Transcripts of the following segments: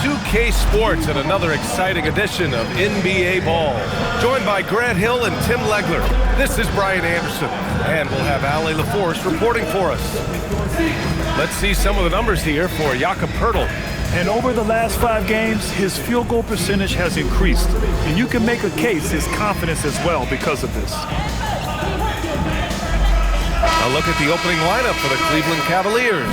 2K Sports and another exciting edition of NBA Ball. Joined by Grant Hill and Tim Legler, this is Brian Anderson, and we'll have Ali LaForce reporting for us. Let's see some of the numbers here for Jakob Poeltl. And over the last 5 games, his field goal percentage has increased. And you can make a case his confidence as well because of this. A look at the opening lineup for the Cleveland Cavaliers.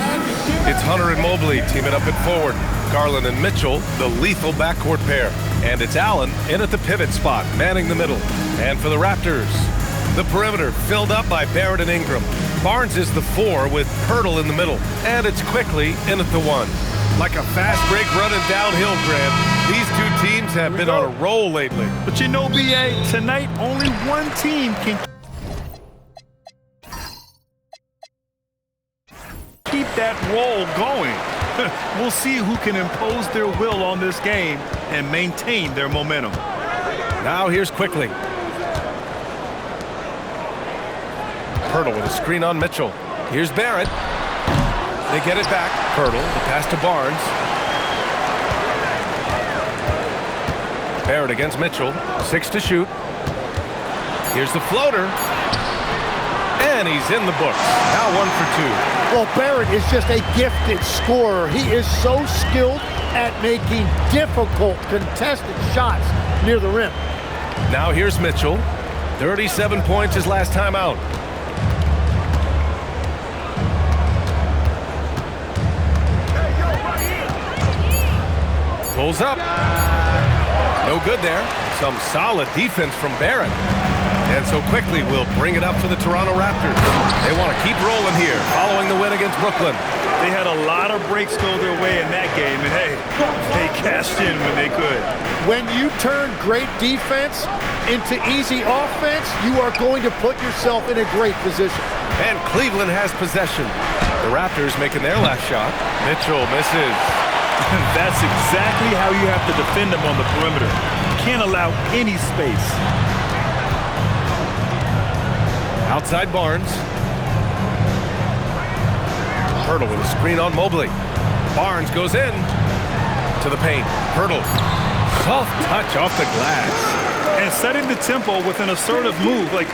It's Hunter and Mobley teaming up at forward. Garland and Mitchell, the lethal backcourt pair. And it's Allen in at the pivot spot, manning the middle. And for the Raptors, the perimeter filled up by Barrett and Ingram. Barnes is the 4 with Poeltl in the middle. And it's quickly in at the 1. Like a fast break running downhill, Grant. These two teams have been on a roll lately. But you know, B.A., tonight only one team can keep that roll going. We'll see who can impose their will on this game and maintain their momentum. Now here's quickly. Poeltl with a screen on Mitchell. Here's Barrett. They get it back. Poeltl, the pass to Barnes. Barrett against Mitchell. 6 to shoot. Here's the floater. And he's in the books. Now 1 for 2. Well, Barrett is just a gifted scorer. He is so skilled at making difficult contested shots near the rim. Now here's Mitchell. 37 points his last time out. Pulls up. No good there. Some solid defense from Barrett. And so quickly we'll bring it up for the Toronto Raptors. They want to keep rolling here following the win against Brooklyn. They had a lot of breaks go their way in that game, and hey, they cashed in when they could. When you turn great defense into easy offense, you are going to put yourself in a great position. And Cleveland has possession. The Raptors making their last shot. Mitchell misses. That's exactly how you have to defend them on the perimeter. You can't allow any space. Outside Barnes. Poeltl with a screen on Mobley. Barnes goes in to the paint. Poeltl, soft touch off the glass. And setting the tempo with an assertive move. Like,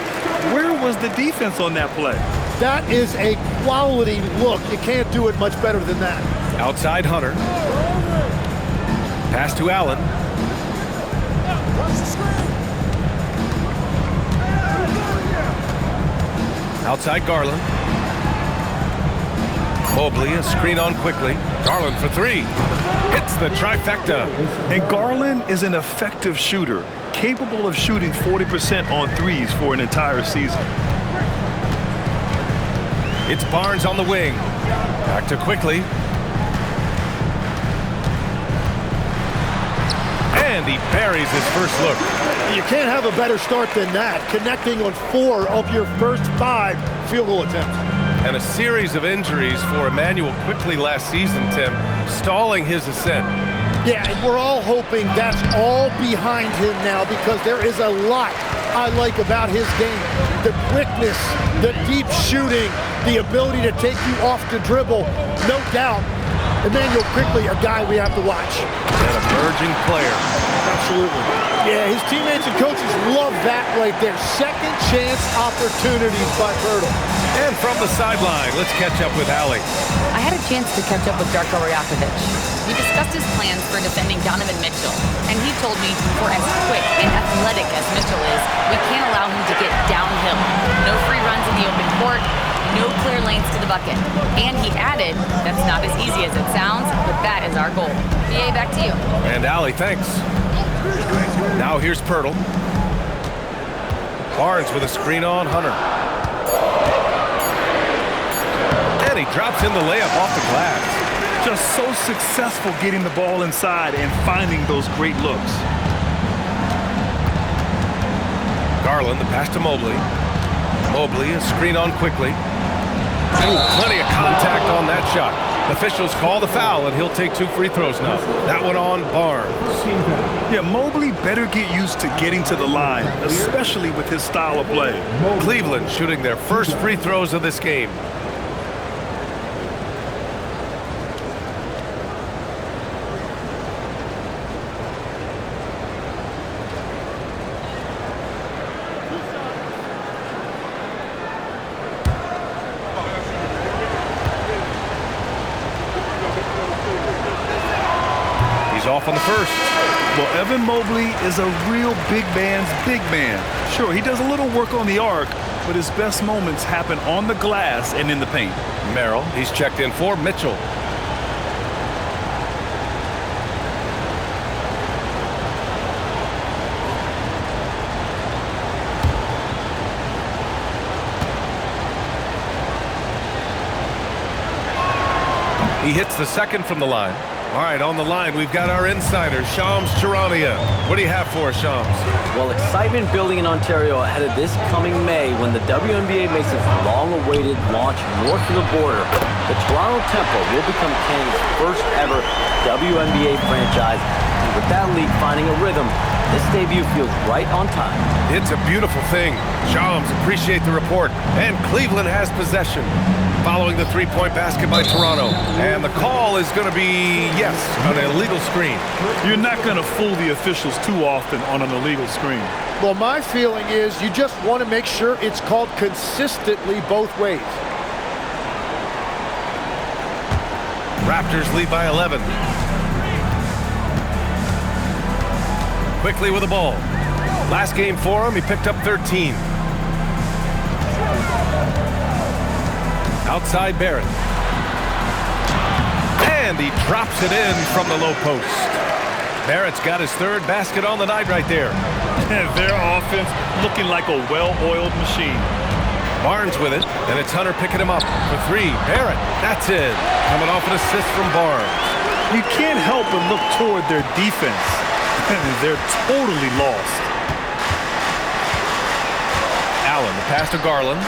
where was the defense on that play? That is a quality look. You can't do it much better than that. Outside Hunter. Pass to Allen. Outside Garland. Mobley, a screen on quickly. Garland for 3. Hits the trifecta. And Garland is an effective shooter, capable of shooting 40% on threes for an entire season. It's Barnes on the wing. Back to quickly. And he buries his first look. You can't have a better start than that, connecting on 4 of your first 5 field goal attempts. And a series of injuries for Emmanuel quickly last season, Tim, stalling his ascent. Yeah, and we're all hoping that's all behind him now because there is a lot I like about his game. The quickness, the deep shooting, the ability to take you off the dribble, no doubt. Emmanuel quickly, a guy we have to watch. An emerging player. Absolutely. Yeah, his teammates and coaches love that right there. Second chance opportunities by Poeltl. And from the sideline, let's catch up with Ali. I had a chance to catch up with Darko Rajakovic. We discussed his plans for defending Donovan Mitchell, and he told me for as quick and athletic as Mitchell is, we can't allow him to get downhill. No free runs in the open court, no clear lanes to the bucket. And he added, that's not as easy as it sounds, but that is our goal. BA, back to you. And Ali, thanks. Now here's Poeltl. Barnes with a screen on Hunter. And he drops in the layup off the glass. Just so successful getting the ball inside and finding those great looks. Garland, the pass to Mobley. Mobley, a screen on quickly. Ooh, plenty of contact on that shot. Officials call the foul, and he'll take 2 free throws now. That one on Barnes. Yeah, Mobley better get used to getting to the line, especially with his style of play. Cleveland shooting their first free throws of this game. He's off on the first. Well, Evan Mobley is a real big man's big man. Sure, he does a little work on the arc, but his best moments happen on the glass and in the paint. Merrill, he's checked in for Mitchell. He hits the second from the line. All right, on the line, we've got our insider, Shams Charania. What do you have for us, Shams? Well, excitement building in Ontario ahead of this coming May when the WNBA makes its long-awaited launch north of the border. The Toronto Temple will become Canada's first ever WNBA franchise. And with that league finding a rhythm, this debut feels right on time. It's a beautiful thing. Shams, appreciate the report. And Cleveland has possession following the three-point basket by Toronto. And the call is going to be, yes, an illegal screen. You're not going to fool the officials too often on an illegal screen. Well, my feeling is you just want to make sure it's called consistently both ways. Raptors lead by 11. Quickly with the ball. Last game for him, he picked up 13. Outside Barrett. And he drops it in from the low post. Barrett's got his third basket on the night right there. Their offense looking like a well-oiled machine. Barnes with it, and it's Hunter picking him up for three. Barrett, that's it. Coming off an assist from Barnes. You can't help but look toward their defense. They're totally lost. Allen, the pass to Garland.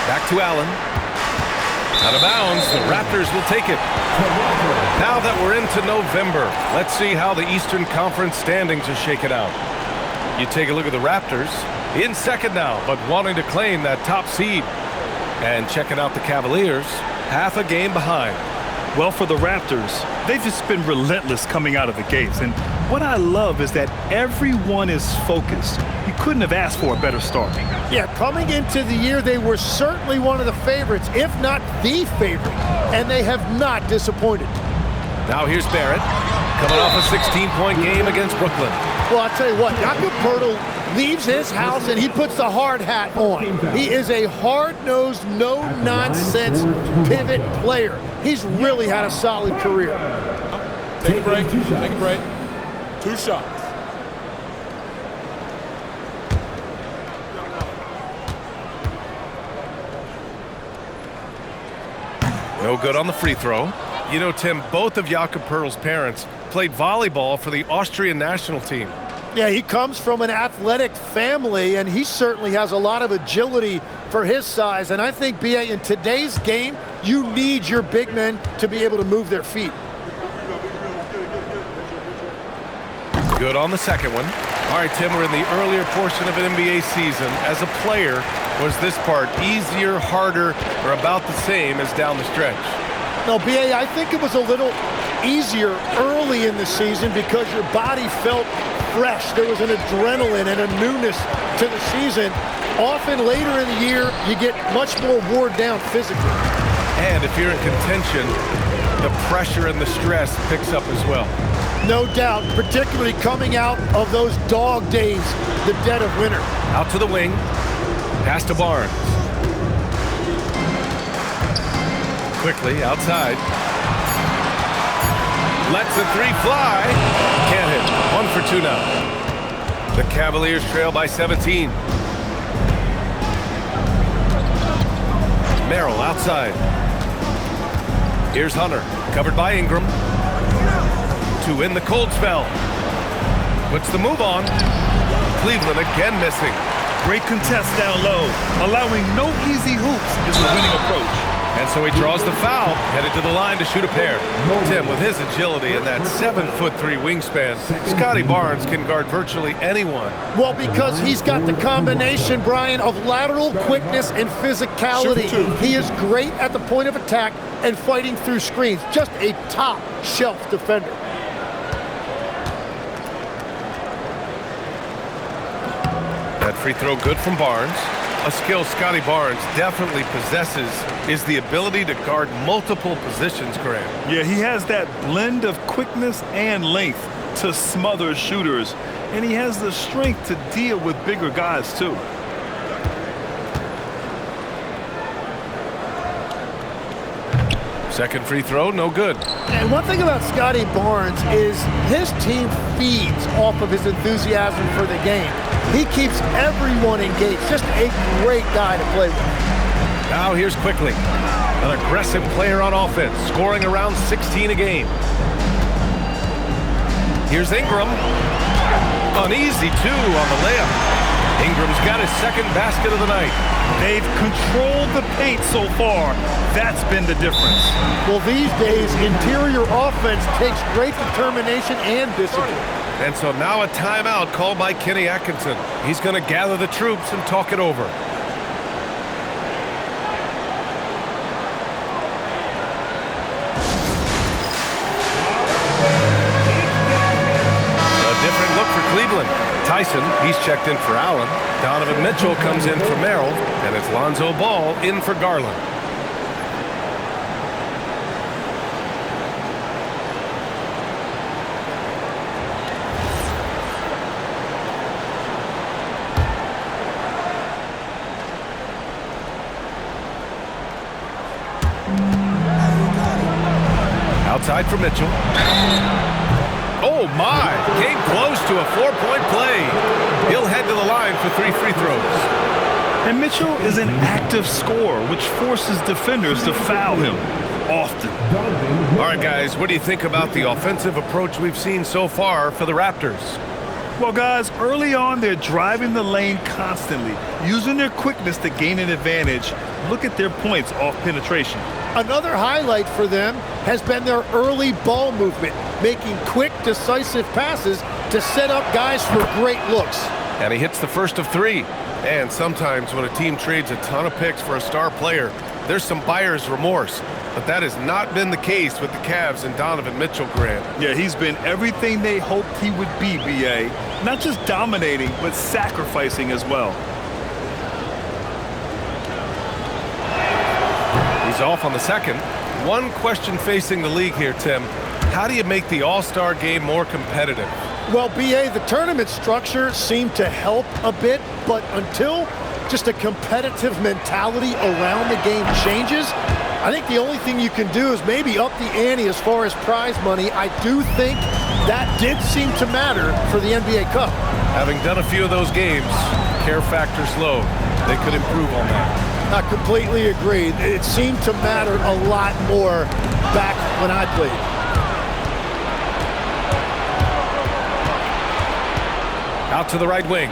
Back to Allen. Out of bounds, the Raptors will take it. Now that we're into November, let's see how the Eastern Conference standings are shaken out. You take a look at the Raptors, in second now, but wanting to claim that top seed. And checking out the Cavaliers, half a game behind. Well, for the Raptors, they've just been relentless coming out of the gates. And what I love is that everyone is focused. You couldn't have asked for a better start. Yeah, coming into the year, they were certainly one of the favorites, if not the favorite, and they have not disappointed. Now here's Barrett, coming off a 16-point game against Brooklyn. Well, I'll tell you what, Jakob Poeltl leaves his house and he puts the hard hat on. He is a hard-nosed, no-nonsense pivot player. He's really had a solid career. Take a break. Take a break. 2 shots. No good on the free throw. You know, Tim, both of Jakob Poeltl's parents played volleyball for the Austrian national team. Yeah, he comes from an athletic family, and he certainly has a lot of agility for his size. And I think, B.A., in today's game, you need your big men to be able to move their feet. Good on the second one. All right, Tim, we're in the earlier portion of an NBA season. As a player, was this part easier, harder, or about the same as down the stretch? No, B.A., I think it was a little easier early in the season because your body felt fresh. There was an adrenaline and a newness to the season. Often later in the year, you get much more worn down physically. And if you're in contention, the pressure and the stress picks up as well. No doubt, particularly coming out of those dog days, the dead of winter. Out to the wing, pass to Barnes. Quickly, outside. Lets the three fly. Can't hit. 1 for 2 now. The Cavaliers trail by 17. Merrill outside. Here's Hunter, covered by Ingram. To win the cold spell. Puts the move on. Cleveland again missing. Great contest down low. Allowing no easy hoops is the winning approach. And so he draws the foul, headed to the line to shoot a pair. Tim, with his agility and that 7'3" wingspan, Scotty Barnes can guard virtually anyone. Well, because he's got the combination, Brian, of lateral quickness and physicality. He is great at the point of attack and fighting through screens. Just a top-shelf defender. That free throw good from Barnes. A skill Scotty Barnes definitely possesses is the ability to guard multiple positions, Grant. Yeah, he has that blend of quickness and length to smother shooters, and he has the strength to deal with bigger guys, too. Second free throw, no good. And one thing about Scotty Barnes is his team feeds off of his enthusiasm for the game. He keeps everyone engaged. Just a great guy to play with. Now here's Quickly, an aggressive player on offense, scoring around 16 a game. Here's Ingram. An easy two on the layup. Ingram's got his second basket of the night. They've controlled the paint so far. That's been the difference. Well, these days, interior offense takes great determination and discipline. And so now a timeout called by Kenny Atkinson. He's going to gather the troops and talk it over. A different look for Cleveland. Tyson, he's checked in for Allen. Donovan Mitchell comes in for Merrill. And it's Lonzo Ball in for Garland. Outside for Mitchell. Oh my! Came close to a 4-point play. He'll head to the line for 3 free throws. And Mitchell is an active scorer, which forces defenders to foul him often. All right, guys, what do you think about the offensive approach we've seen so far for the Raptors? Well, guys, early on, they're driving the lane constantly, using their quickness to gain an advantage. Look at their points off penetration. Another highlight for them has been their early ball movement, making quick, decisive passes to set up guys for great looks. And he hits the first of 3. And sometimes when a team trades a ton of picks for a star player, there's some buyer's remorse. But that has not been the case with the Cavs and Donovan Mitchell, Grant. Yeah, he's been everything they hoped he would be, B.A. Not just dominating, but sacrificing as well. He's off on the second. One question facing the league here, Tim. How do you make the All-Star game more competitive? Well, B.A., the tournament structure seemed to help a bit, but until just a competitive mentality around the game changes, I think the only thing you can do is maybe up the ante as far as prize money. I do think that did seem to matter for the NBA Cup. Having done a few of those games, care factor's low. They could improve on that. I completely agree. It seemed to matter a lot more back when I played. Out to the right wing.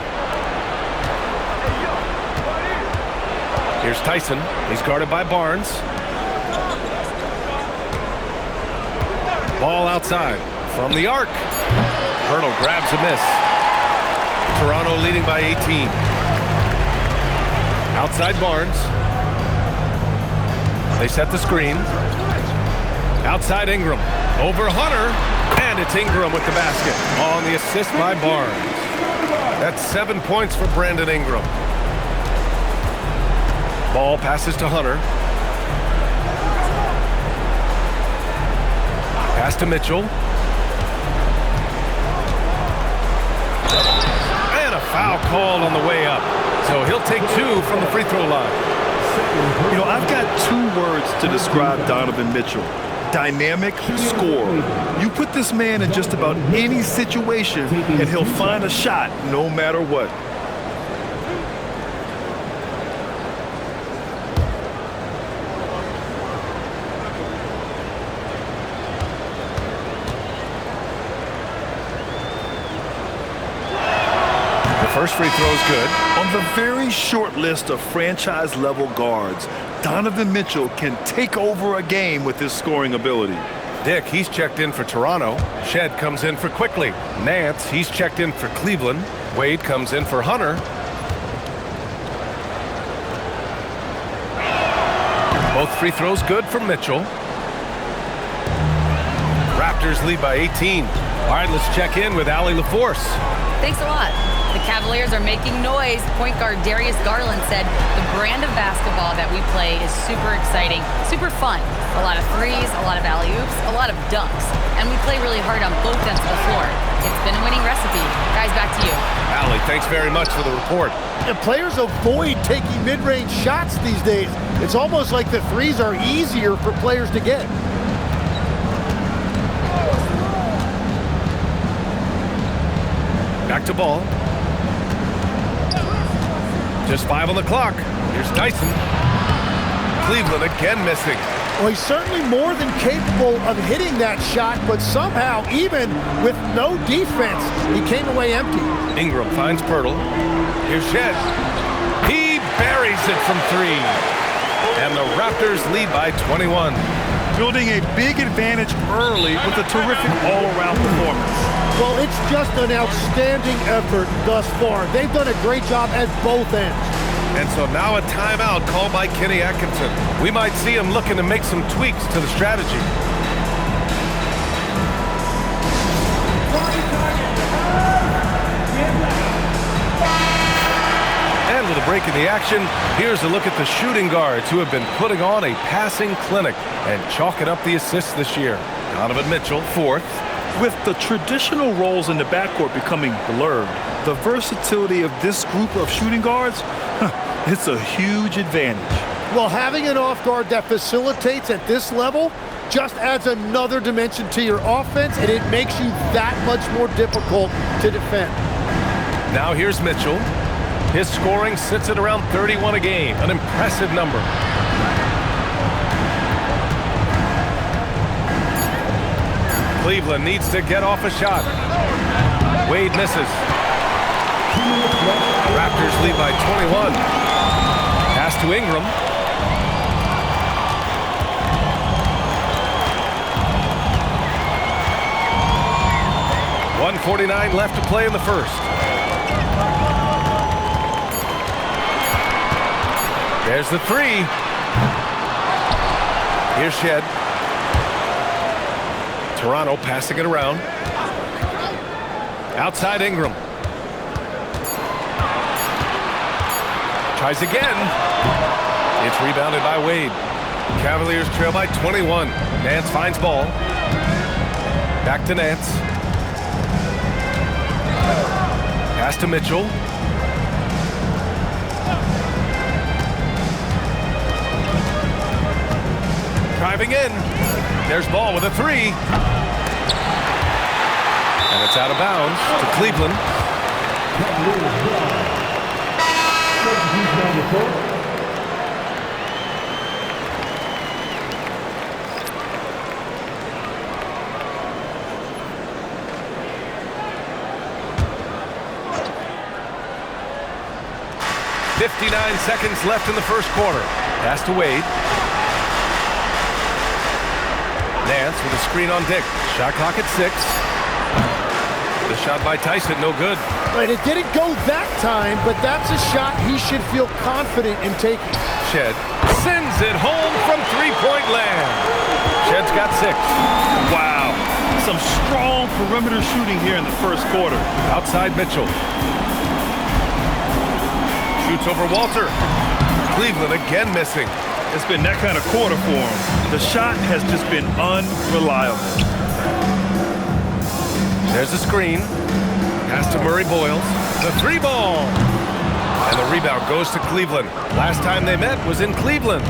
Here's Tyson. He's guarded by Barnes. Ball outside from the arc. Hurdle grabs a miss. Toronto leading by 18. Outside Barnes. They set the screen. Outside Ingram. Over Hunter. And it's Ingram with the basket on the assist by Barnes. That's 7 points for Brandon Ingram. Ball passes to Hunter. Pass to Mitchell. And a foul called on the way up. So he'll take 2 from the free throw line. You know, I've got 2 words to describe Donovan Mitchell. Dynamic scorer. You put this man in just about any situation and he'll find a shot no matter what. First free throw is good. On the very short list of franchise-level guards, Donovan Mitchell can take over a game with his scoring ability. Dick, he's checked in for Toronto. Shed comes in for Quickly. Nance, he's checked in for Cleveland. Wade comes in for Hunter. Both free throws good for Mitchell. Raptors lead by 18. All right, let's check in with Allie LaForce. Thanks a lot. The Cavaliers are making noise. Point guard Darius Garland said, the brand of basketball that we play is super exciting, super fun. A lot of threes, a lot of alley-oops, a lot of dunks. And we play really hard on both ends of the floor. It's been a winning recipe. Guys, back to you. Allie, thanks very much for the report. And players avoid taking mid-range shots these days. It's almost like the threes are easier for players to get. Back to ball. Just 5 on the clock. Here's Tyson. Cleveland again missing. Well, he's certainly more than capable of hitting that shot, but somehow, even with no defense, he came away empty. Ingram finds Pirtle. Here's Shed. He buries it from 3. And the Raptors lead by 21. Building a big advantage early with a terrific all-around performance. Well, it's just an outstanding effort thus far. They've done a great job at both ends. And so now a timeout called by Kenny Atkinson. We might see him looking to make some tweaks to the strategy. And with a break in the action, here's a look at the shooting guards who have been putting on a passing clinic and chalking up the assists this year. Donovan Mitchell, 4th. With the traditional roles in the backcourt becoming blurred, the versatility of this group of shooting guards, it's a huge advantage. Well, having an off guard that facilitates at this level just adds another dimension to your offense, and it makes you that much more difficult to defend. Now here's Mitchell. His scoring sits at around 31 a game, an impressive number. Cleveland needs to get off a shot. Wade misses. Raptors lead by 21. Pass to Ingram. .149 left to play in the first. There's the 3. Here's Shed. Toronto passing it around. Outside Ingram. Tries again. It's rebounded by Wade. Cavaliers trail by 21. Nance finds ball. Back to Nance. Pass to Mitchell. Driving in. There's ball with a 3. And it's out of bounds to Cleveland. 59 seconds left in the first quarter. Pass to Wade. Nance with a screen on Dick. Shot clock at 6. The shot by Tyson, no good. Right, it didn't go that time, but that's a shot he should feel confident in taking. Shed sends it home from three-point land. Shed's got 6. Wow, some strong perimeter shooting here in the first quarter. Outside Mitchell. Shoots over Walter. Cleveland again missing. It's been that kind of quarter for him. The shot has just been unreliable. There's a screen. Pass to Murray Boyles. The 3 ball. And the rebound goes to Cleveland. Last time they met was in Cleveland.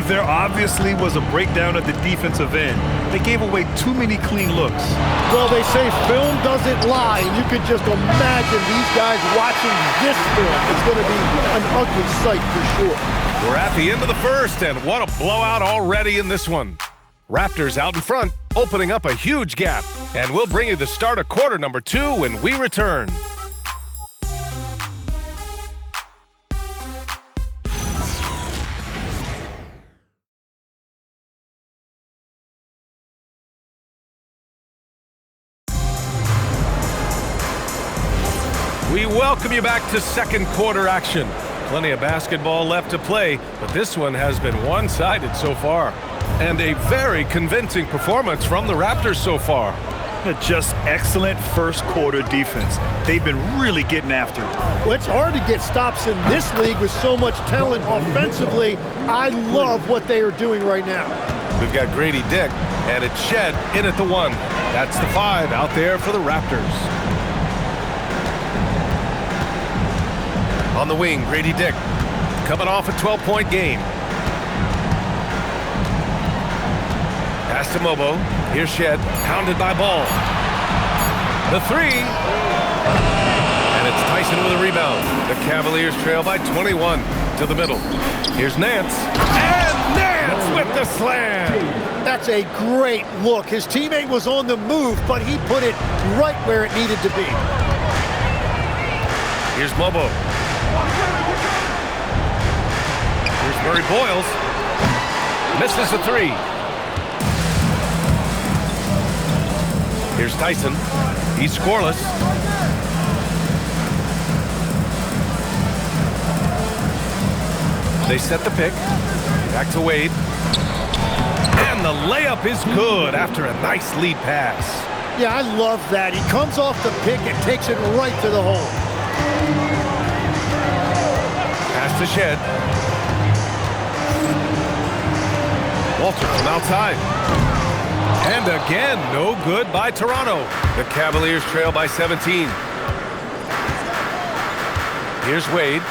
There obviously was a breakdown at the defensive end. They gave away too many clean looks. Well, they say film doesn't lie, and you could just imagine these guys watching this film. It's going to be an ugly sight for sure. We're at the end of the first, and what a blowout already in this one. Raptors out in front, opening up a huge gap. And we'll bring you the start of quarter number 2 when we return. We welcome you back to second quarter action. Plenty of basketball left to play, but this one has been one-sided so far. And a very convincing performance from the Raptors so far. Just excellent first quarter defense. They've been really getting after it. Well, it's hard to get stops in this league with so much talent offensively. I love what they are doing right now. We've got Grady Dick, and it's Shed in at the 1. That's the 5 out there for the Raptors. On the wing, Grady Dick, coming off a 12-point game. Pass to Mobo. Here's Shed, pounded by Ball. The 3. And it's Tyson with a rebound. The Cavaliers trail by 21 to the middle. Here's Nance. And Nance with the slam. That's a great look. His teammate was on the move, but he put it right where it needed to be. Here's Mobo. Here's Murray Boyles. Misses the 3. Here's Tyson. He's scoreless. They set the pick. Back to Wade. And the layup is good after a nice lead pass. Yeah, I love that. He comes off the pick and takes it right to the hole. Pass to Shed. Walter from outside. And again, no good by Toronto. The Cavaliers trail by 17. Here's Wade.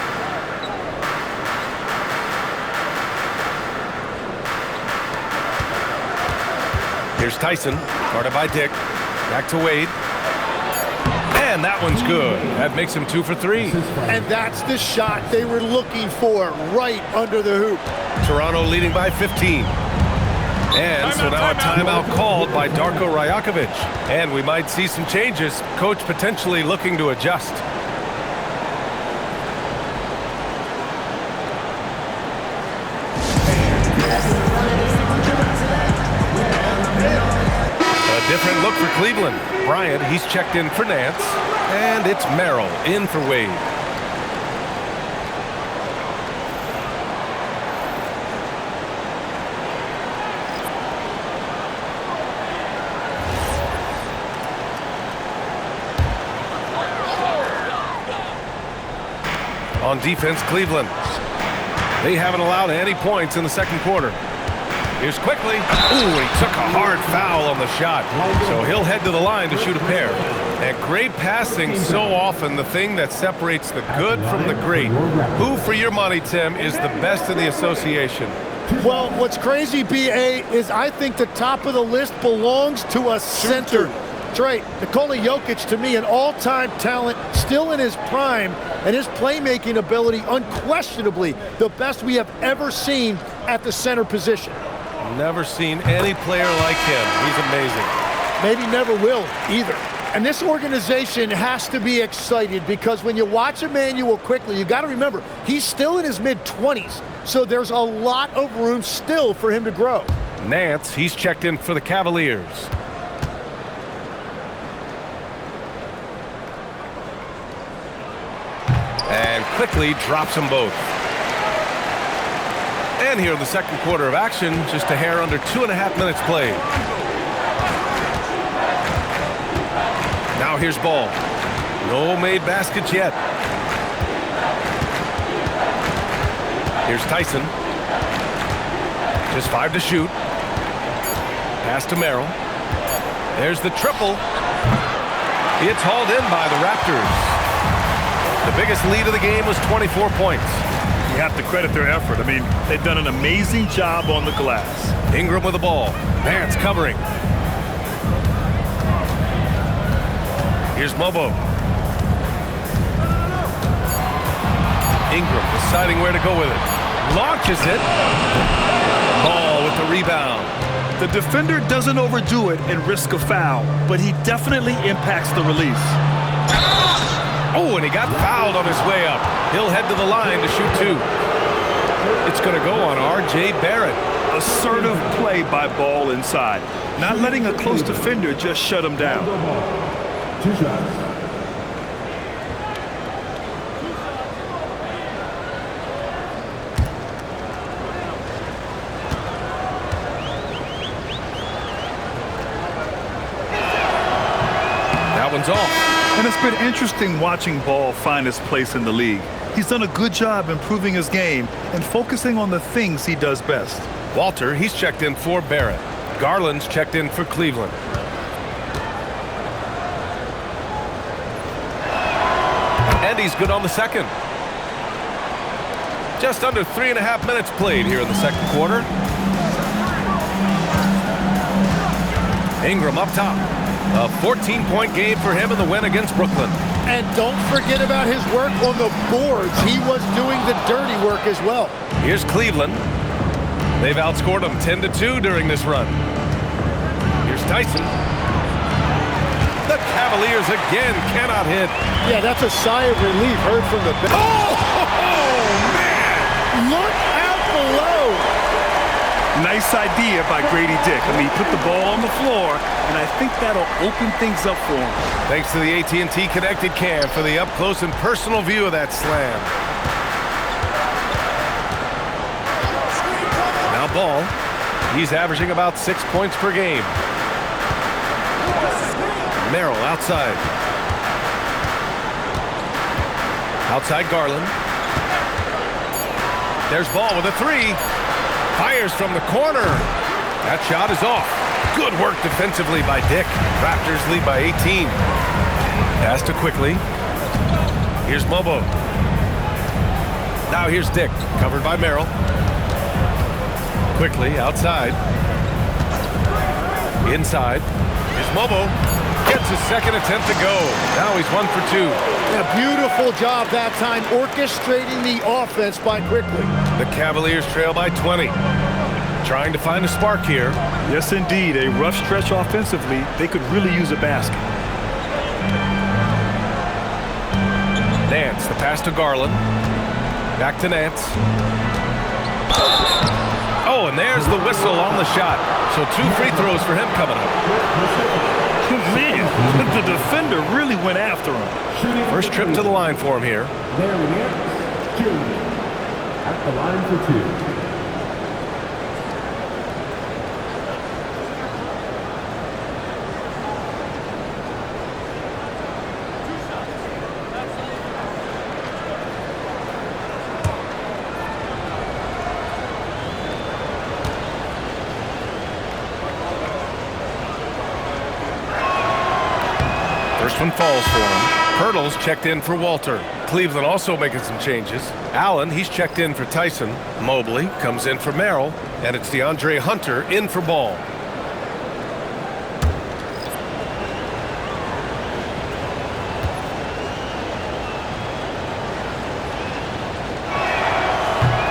Here's Tyson, guarded by Dick. Back to Wade. And that one's good. That makes him 2 for 3. And that's the shot they were looking for, right under the hoop. Toronto leading by 15. And so now a timeout called by Darko Rajakovic. And we might see some changes. Coach potentially looking to adjust. A different look for Cleveland. Bryant, he's checked in for Nance. And it's Merrill in for Wade. On defense, Cleveland. They haven't allowed any points in the second quarter. Here's quickly. Ooh, he took a hard foul on the shot. So he'll head to the line to shoot a pair. And great passing, so often the thing that separates the good from the great. Who, for your money, Tim, is the best in the association? Well, what's crazy, B.A., is I think the top of the list belongs to a center. That's right. Nikola Jokic, to me, an all-time talent, still in his prime, and his playmaking ability, unquestionably, the best we have ever seen at the center position. Never seen any player like him. He's amazing. Maybe never will either. And this organization has to be excited because when you watch Emmanuel quickly, you got to remember, he's still in his mid-20s, so there's a lot of room still for him to grow. Nance, he's checked in for the Cavaliers. And quickly drops them both. And here in the second quarter of action, just a hair under 2.5 minutes played. Now here's Ball. No made baskets yet. Here's Tyson. Just 5 to shoot. Pass to Merrill. There's the triple. It's hauled in by the Raptors. The biggest lead of the game was 24 points. You have to credit their effort. I mean, they've done an amazing job on the glass. Ingram with the ball. Nance covering. Here's Mobo. Ingram deciding where to go with it. Launches it. Ball with the rebound. The defender doesn't overdo it and risk a foul, but he definitely impacts the release. Oh, and he got fouled on his way up. He'll head to the line to shoot 2. It's going to go on R.J. Barrett. Assertive play by Ball inside. Not letting a close defender just shut him down. 2 shots. That one's off. And it's been interesting watching Ball find his place in the league. He's done a good job improving his game and focusing on the things he does best. Walter, he's checked in for Barrett. Garland's checked in for Cleveland. And he's good on the second. Just under 3.5 minutes played here in the second quarter. Ingram up top. A 14-point game for him in the win against Brooklyn. And don't forget about his work on the boards. He was doing the dirty work as well. Here's Cleveland. They've outscored them 10-2 during this run. Here's Tyson. The Cavaliers again cannot hit. Yeah, that's a sigh of relief heard from the bench. Oh, man! Look out below. Nice idea by Grady Dick. I mean, he put the ball on the floor, and I think that'll open things up for him. Thanks to the AT&T Connected Cam for the up-close and personal view of that slam. Now Ball. He's averaging about 6 points per game. Merrill outside. Outside Garland. There's Ball with a three. Fires from the corner. That shot is off. Good work defensively by Dick. Raptors lead by 18. Pass to Quickly. Here's Mobo. Now here's Dick, covered by Merrill. Quickly outside. Inside. Here's Mobo. Gets his second attempt to go. Now he's 1 for 2. A beautiful job that time orchestrating the offense by Quickly. The Cavaliers trail by 20. Trying to find a spark here. Yes, indeed. A rough stretch offensively. They could really use a basket. Nance, the pass to Garland. Back to Nance. Oh, and there's the whistle on the shot. So 2 free throws for him coming up. Man, the defender really went after him. First trip to the line for him here. There we go. Junior at the line for 2. First one falls for him. Pirtle's checked in for Walter. Cleveland also making some changes. Allen, he's checked in for Tyson. Mobley comes in for Merrill. And it's DeAndre Hunter in for Ball.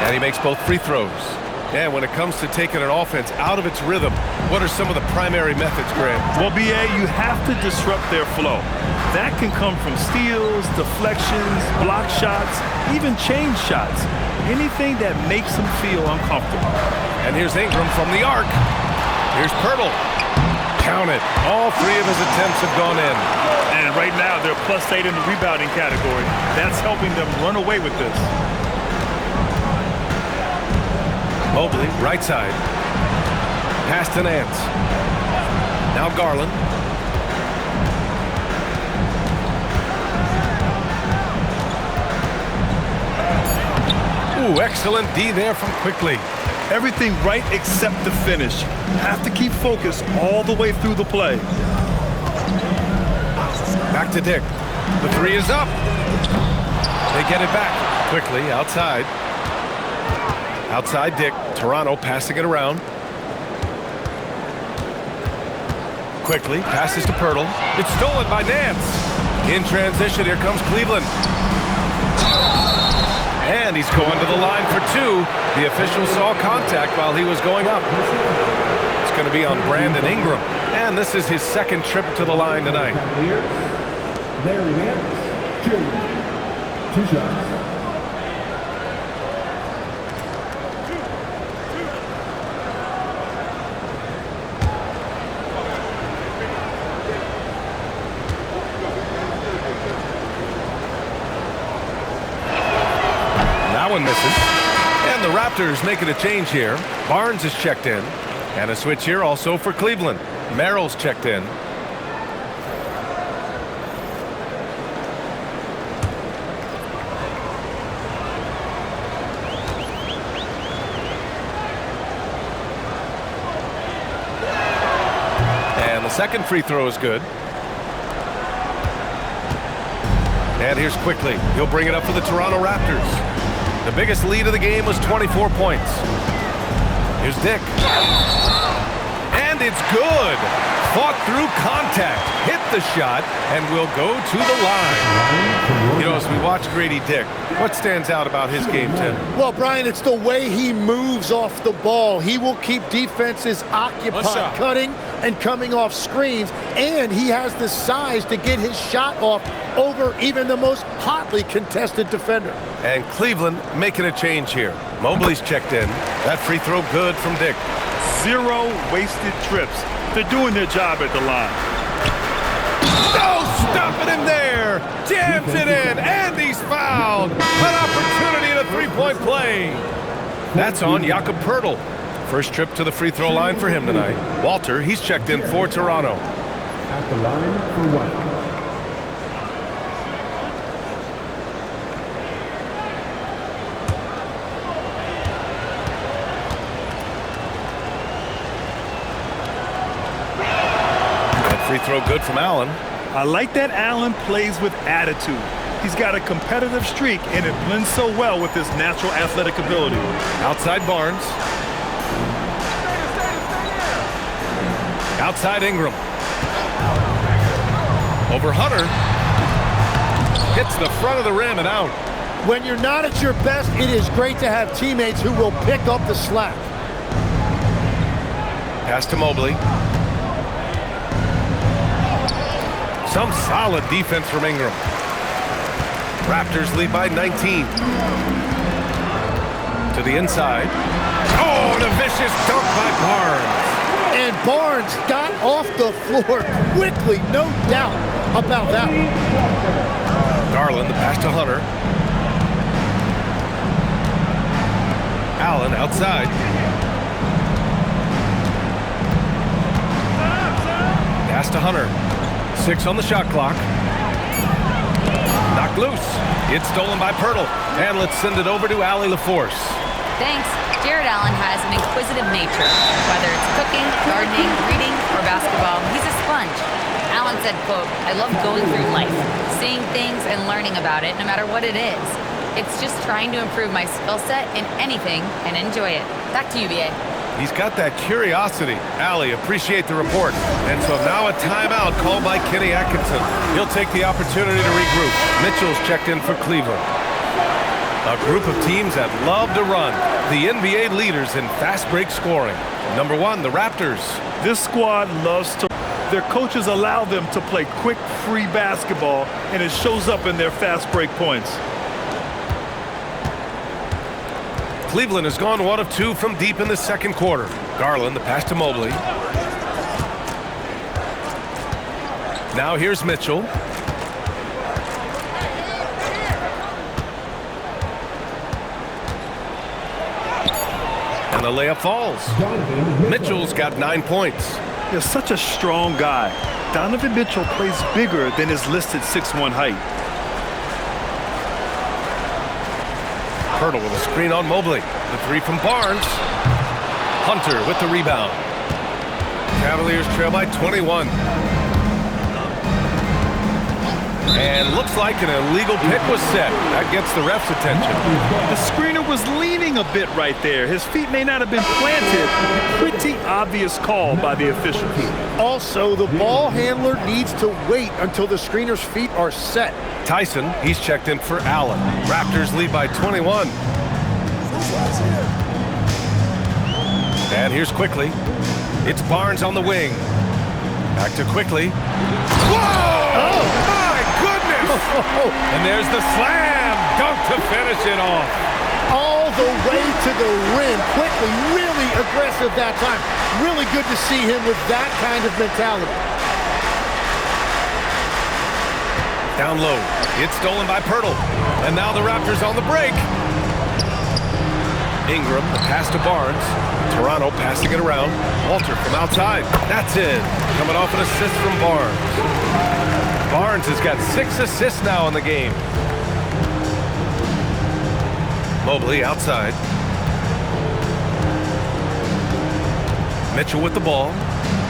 And he makes both free throws. And when it comes to taking an offense out of its rhythm, what are some of the primary methods, Graham? Well, B.A., you have to disrupt their flow. That can come from steals, deflections, block shots, even change shots. Anything that makes them feel uncomfortable. And here's Ingram from the arc. Here's Pirtle. Count it. All 3 of his attempts have gone in. And right now, they're +8 in the rebounding category. That's helping them run away with this. Mobley, right side. Pass to Nance. Now Garland. Ooh, excellent D there from Quickly. Everything right except the finish. Have to keep focused all the way through the play. Back to Dick. The 3 is up. They get it back. Quickly, outside. Outside Dick. Toronto passing it around. Quickly, passes to Pirtle. It's stolen by Nance. In transition, here comes Cleveland. And he's going to the line for 2. The official saw contact while he was going up. It's going to be on Brandon Ingram. And this is his second trip to the line tonight. There we go. Junior. 2 shots. One misses. And the Raptors making a change here. Barnes is checked in. And a switch here also for Cleveland. Merrill's checked in. The second free throw is good. And here's quickly. He'll bring it up for the Toronto Raptors. The biggest lead of the game was 24 points. Here's Dick. And it's good. Fought through contact, hit the shot, and will go to the line. You know, as we watch Grady Dick, what stands out about his game, Tim? Well, Brian, it's the way he moves off the ball. He will keep defenses occupied, cutting and coming off screens, and he has the size to get his shot off over even the most hotly contested defender. And Cleveland making a change here. Mobley's checked in. That free throw good from Dick. 0 wasted trips. They're doing their job at the line. Oh, stopping him there. Jams it in, and he's fouled. An opportunity in a three-point play. That's on Jakob Poeltl. First trip to the free throw line for him tonight. Walter, he's checked in for Toronto. At the line for one. Free throw good from Allen. I like that Allen plays with attitude. He's got a competitive streak, and it blends so well with his natural athletic ability. Outside Barnes. Outside Ingram. Over Hunter. Hits the front of the rim and out. When you're not at your best, it is great to have teammates who will pick up the slack. Pass to Mobley. Some solid defense from Ingram. Raptors lead by 19. To the inside. Oh, and a vicious dunk by Barnes. And Barnes got off the floor quickly, no doubt about that one. Garland, the pass to Hunter. Allen outside. Pass to Hunter. 6 on the shot clock. Knocked loose. It's stolen by Poeltl. And let's send it over to Allie LaForce. Thanks. Jared Allen has an inquisitive nature. Whether it's cooking, gardening, reading, or basketball, he's a sponge. Allen said, quote, "I love going through life, seeing things and learning about it no matter what it is. It's just trying to improve my skill set in anything and enjoy it." Back to you, BA. He's got that curiosity. Allie, appreciate the report. And so now a timeout called by Kenny Atkinson. He'll take the opportunity to regroup. Mitchell's checked in for Cleveland. A group of teams that love to run. The NBA leaders in fast break scoring. Number 1, the Raptors. This squad loves to... Their coaches allow them to play quick, free basketball, and it shows up in their fast break points. Cleveland has gone 1 of 2 from deep in the second quarter. Garland, the pass to Mobley. Now here's Mitchell. And the layup falls. Mitchell's got 9 points. He's such a strong guy. Donovan Mitchell plays bigger than his listed 6'1" height. Poeltl with a screen on Mobley. The 3 from Barnes. Hunter with the rebound. Cavaliers trail by 21. And looks like an illegal pick was set. That gets the ref's attention. The screener was leaning a bit right there. His feet may not have been planted. Pretty obvious call by the officials. Also, the ball handler needs to wait until the screener's feet are set. Tyson, he's checked in for Allen. Raptors lead by 21. And here's Quickly. It's Barnes on the wing. Back to Quickly. Whoa! Oh, my goodness! And there's the slam dunk to finish it off. All the way to the rim. Quickly, really aggressive that time. Really good to see him with that kind of mentality. Down low. It's stolen by Poeltl. And now the Raptors on the break. Ingram, the pass to Barnes. Toronto passing it around. Walter from outside. That's it. Coming off an assist from Barnes. Barnes has got 6 assists now in the game. Mobley outside. Mitchell with the ball.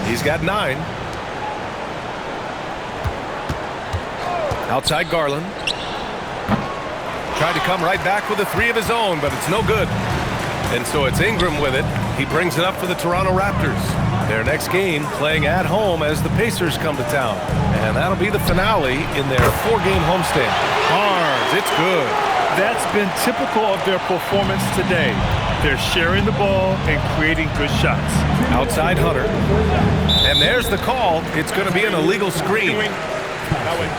He's got 9. Outside Garland. Tried to come right back with a three of his own, but it's no good. And so it's Ingram with it. He brings it up for the Toronto Raptors. Their next game playing at home as the Pacers come to town. And that'll be the finale in their 4-game homestand. Barnes, it's good. That's been typical of their performance today. They're sharing the ball and creating good shots. Outside Hunter. And there's the call. It's going to be an illegal screen.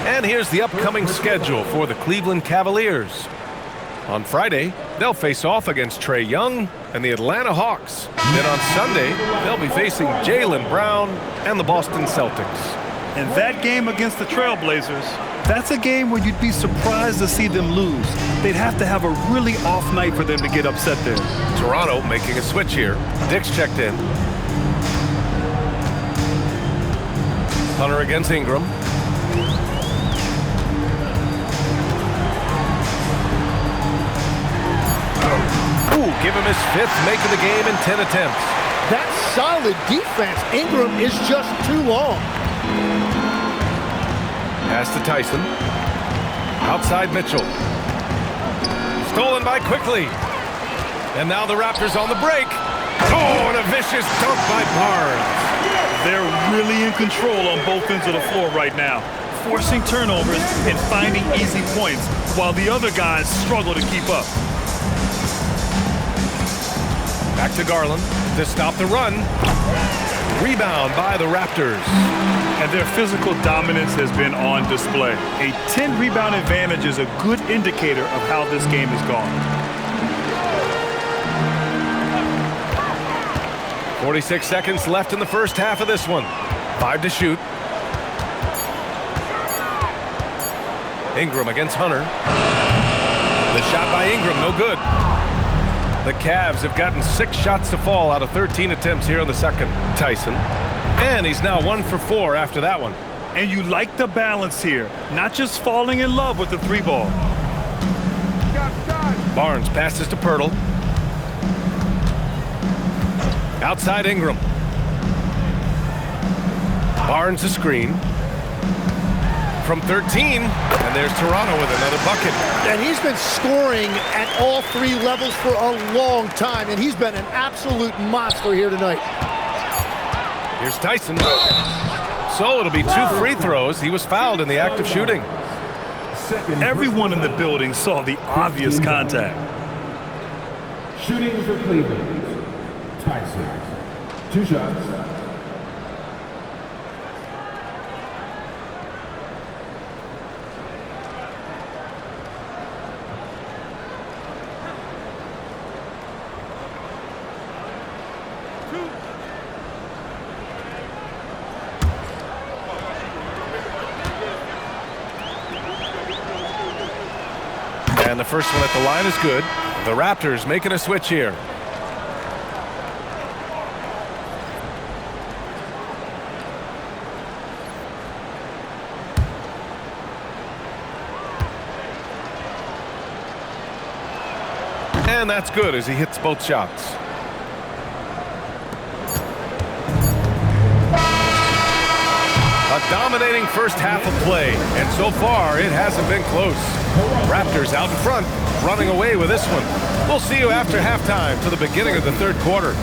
And here's the upcoming schedule for the Cleveland Cavaliers. On Friday, they'll face off against Trae Young and the Atlanta Hawks. Then on Sunday, they'll be facing Jaylen Brown and the Boston Celtics. And that game against the Trailblazers, that's a game where you'd be surprised to see them lose. They'd have to have a really off night for them to get upset there. Toronto making a switch here. Dick's checked in. Hunter against Ingram. Give him his 5th make of the game in 10 attempts. That's solid defense. Ingram is just too long. Pass to Tyson. Outside Mitchell. Stolen by Quickly. And now the Raptors on the break. Oh, and a vicious dunk by Barnes. They're really in control on both ends of the floor right now, forcing turnovers and finding easy points while the other guys struggle to keep up. Back to Garland to stop the run. Rebound by the Raptors. And their physical dominance has been on display. A 10-rebound advantage is a good indicator of how this game has gone. 46 seconds left in the first half of this one. 5 to shoot. Ingram against Hunter. The shot by Ingram, no good. The Cavs have gotten 6 shots to fall out of 13 attempts here in the second. Tyson. And he's now 1 for 4 after that one. And you like the balance here, not just falling in love with the 3-ball. Barnes passes to Pirtle. Outside Ingram. Barnes a screen. From 13, and there's Toronto with another bucket. And he's been scoring at all 3 levels for a long time, and he's been an absolute monster here tonight. Here's Tyson. So it'll be 2 free throws. He was fouled in the act of shooting. Everyone in the building saw the obvious contact. Shooting for Cleveland. Tyson. 2 shots. And the first one at the line is good. The Raptors making a switch here. And that's good as he hits both shots. A dominating first half of play, and so far it hasn't been close. Raptors out in front, running away with this one. We'll see you after halftime for the beginning of the third quarter.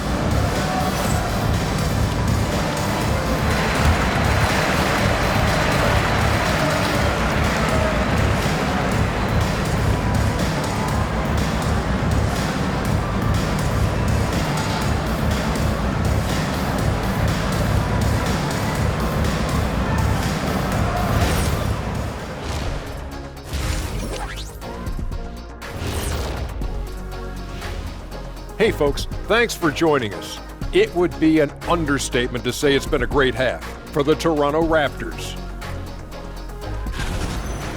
Hey folks, thanks for joining us. It would be an understatement to say it's been a great half for the Toronto Raptors.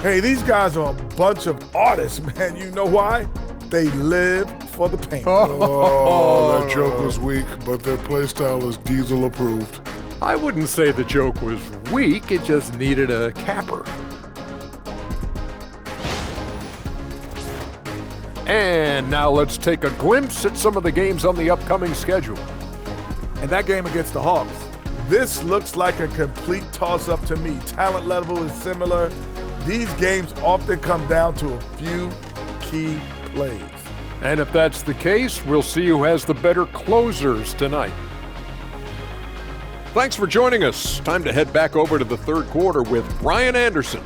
Hey, these guys are a bunch of artists, man. You know why? They live for the paint. Oh, that joke was weak, but their play style is Diesel approved. I wouldn't say the joke was weak, it just needed a capper. And now let's take a glimpse at some of the games on the upcoming schedule. And that game against the Hawks, this looks like a complete toss-up to me. Talent level is similar, these games often come down to a few key plays. And if that's the case, we'll see who has the better closers tonight. Thanks for joining us. Time to head back over to the third quarter with Brian Anderson.